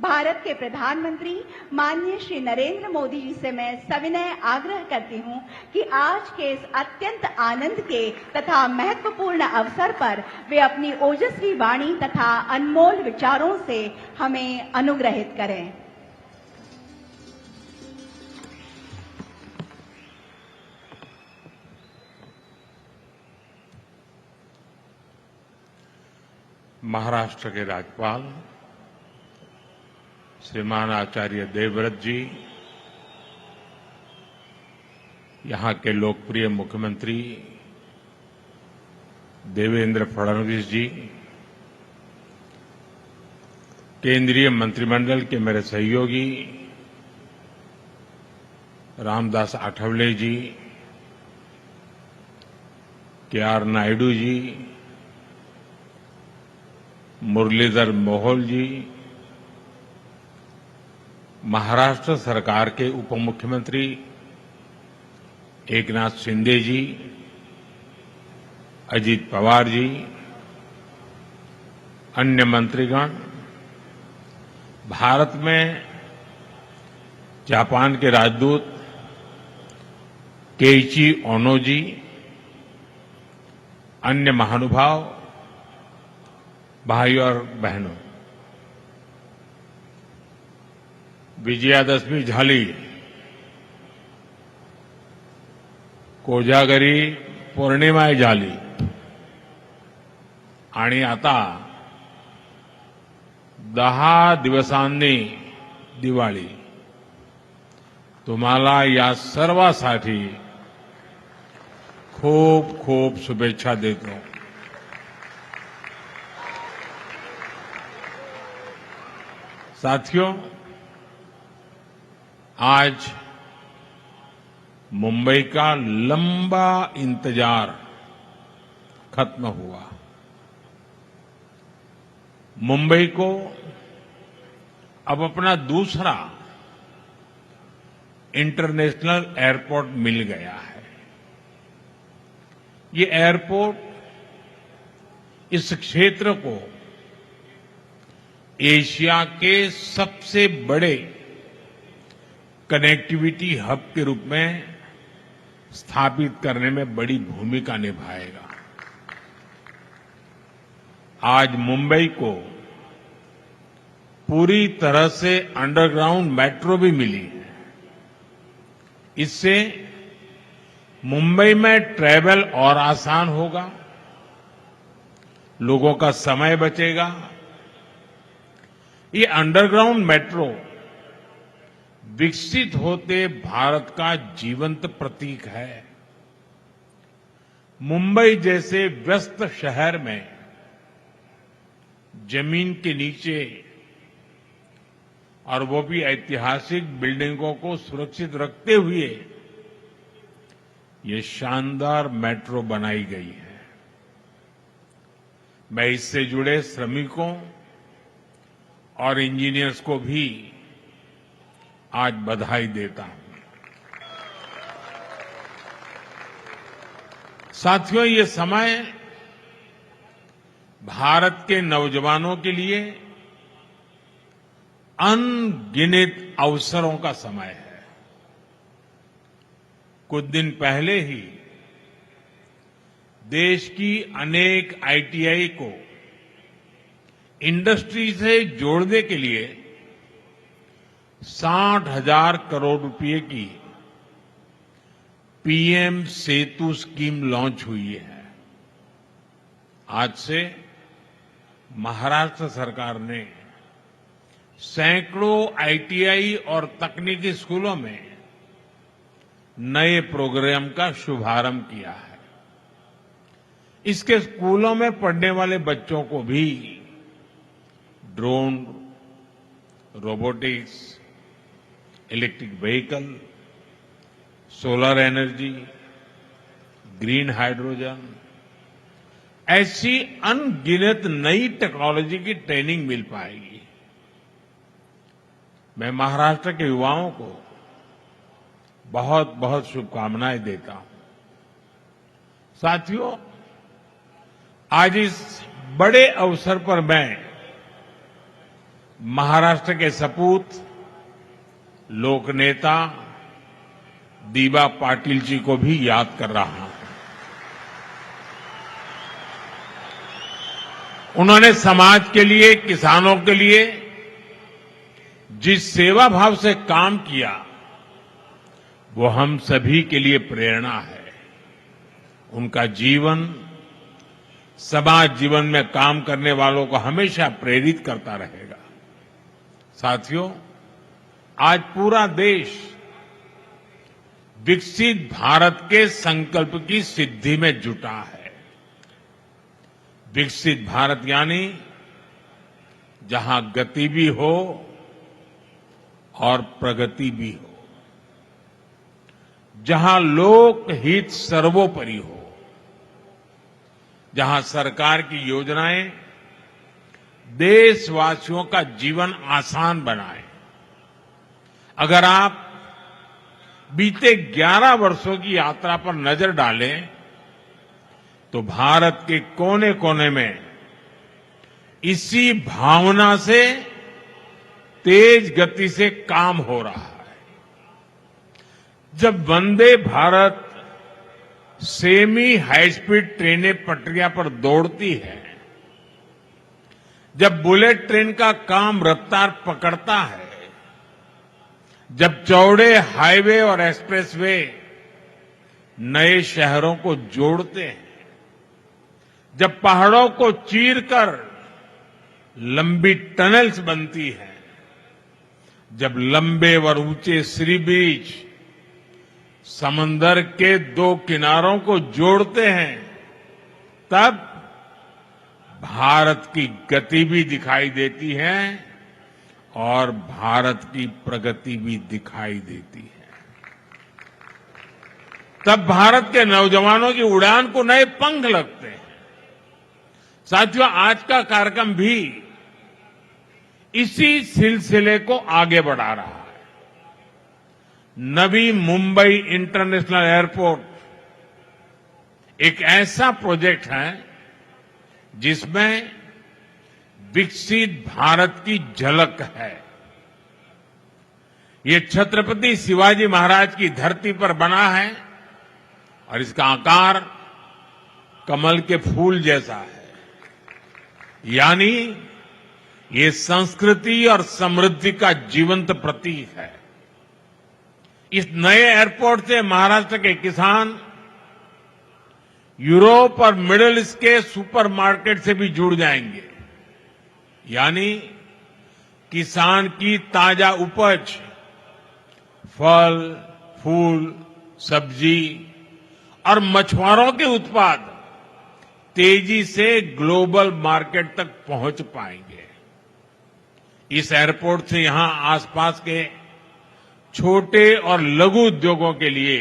भारत के प्रधानमंत्री माननीय श्री नरेंद्र मोदी जी से मैं सविनय आग्रह करती हूं कि आज के इस अत्यंत आनंद के तथा महत्वपूर्ण अवसर पर वे अपनी ओजस्वी वाणी तथा अनमोल विचारों से हमें अनुग्रहित करें। महाराष्ट्र के राज्यपाल श्रीमान आचार्य देवव्रत जी, यहां के लोकप्रिय मुख्यमंत्री देवेंद्र फडणवीस जी, केंद्रीय मंत्रिमंडल के मेरे सहयोगी रामदास आठवले जी, के.आर. नायडू जी, मुरलीधर मोहोल जी, महाराष्ट्र सरकार के उप मुख्यमंत्री एकनाथ शिंदे जी, अजीत पवार जी, अन्य मंत्रीगण, भारत में जापान के राजदूत केइची ओनो जी, अन्य महानुभाव, भाई और बहनों, विजयादशमी झाली, कोजागरी पौर्णिमा झाली आणि आता 10 दिवसांनी दिवाळी। तुम्हाला या सर्वांसाठी खूप खूप शुभेच्छा देतो। साथियों, आज मुंबई का लंबा इंतजार खत्म हुआ। मुंबई को अब अपना दूसरा इंटरनेशनल एयरपोर्ट मिल गया है। ये एयरपोर्ट इस क्षेत्र को एशिया के सबसे बड़े कनेक्टिविटी हब के रूप में स्थापित करने में बड़ी भूमिका निभाएगा। आज मुंबई को पूरी तरह से अंडरग्राउंड मेट्रो भी मिली है। इससे मुंबई में ट्रैवल और आसान होगा, लोगों का समय बचेगा। ये अंडरग्राउंड मेट्रो विकसित होते भारत का जीवंत प्रतीक है। मुंबई जैसे व्यस्त शहर में जमीन के नीचे, और वो भी ऐतिहासिक बिल्डिंगों को सुरक्षित रखते हुए, ये शानदार मेट्रो बनाई गई है। मैं इससे जुड़े श्रमिकों और इंजीनियर्स को भी आज बधाई देता हूं। साथियों, ये समय भारत के नौजवानों के लिए अनगिनत अवसरों का समय है। कुछ दिन पहले ही देश की अनेक आईटीआई को इंडस्ट्री से जोड़ने के लिए 60,000 करोड़ रुपए की पीएम सेतु स्कीम लॉन्च हुई है। आज से महाराष्ट्र सरकार ने सैकड़ों आईटीआई और तकनीकी स्कूलों में नए प्रोग्राम का शुभारंभ किया है। इसके स्कूलों में पढ़ने वाले बच्चों को भी drone, robotics, electric vehicle, solar energy, green hydrogen, ऐसी अनगिनत नई टेक्नोलॉजी की ट्रेनिंग मिल पाएगी। मैं महाराष्ट्र के युवाओं को बहुत बहुत शुभकामनाएं देता हूं। साथियों, आज इस बड़े अवसर पर मैं महाराष्ट्र के सपूत लोक नेता दीबा पाटिल जी को भी याद कर रहा हूं। उन्होंने समाज के लिए, किसानों के लिए जिस सेवा भाव से काम किया, वो हम सभी के लिए प्रेरणा है। उनका जीवन समाज जीवन में काम करने वालों को हमेशा प्रेरित करता रहेगा। साथियों, आज पूरा देश विकसित भारत के संकल्प की सिद्धि में जुटा है। विकसित भारत यानी जहां गति भी हो और प्रगति भी हो, जहां लोक हित सर्वोपरि हो, जहां सरकार की योजनाएं देशवासियों का जीवन आसान बनाए। अगर आप बीते 11 वर्षों की यात्रा पर नजर डालें तो भारत के कोने कोने में इसी भावना से तेज गति से काम हो रहा है। जब Vande Bharat semi high speed ट्रेनें पटरियां पर दौड़ती है, जब बुलेट ट्रेन का काम रफ्तार पकड़ता है, जब चौड़े हाईवे और एक्सप्रेसवे नए शहरों को जोड़ते हैं, जब पहाड़ों को चीरकर लंबी टनल्स बनती हैं, जब लंबे और ऊंचे सी ब्रिज समंदर के 2 किनारों को जोड़ते हैं, तब भारत की गति भी दिखाई देती है और भारत की प्रगति भी दिखाई देती है। तब भारत के नौजवानों की उड़ान को नए पंख लगते हैं। साथियों, आज का कार्यक्रम भी इसी सिलसिले को आगे बढ़ा रहा है। नवी मुंबई इंटरनेशनल एयरपोर्ट एक ऐसा प्रोजेक्ट है जिसमें विकसित भारत की झलक है। ये छत्रपति शिवाजी महाराज की धरती पर बना है और इसका आकार कमल के फूल जैसा है। यानी ये संस्कृति और समृद्धि का जीवंत प्रतीक है। इस नए एयरपोर्ट से महाराष्ट्र के किसान यूरोप और मिडिल ईस्ट के सुपरमार्केट से भी जुड़ जाएंगे। यानी किसान की ताजा उपज, फल, फूल, सब्जी और मछुआरों के उत्पाद तेजी से ग्लोबल मार्केट तक पहुंच पाएंगे। इस एयरपोर्ट से यहां आसपास के छोटे और लघु उद्योगों के लिए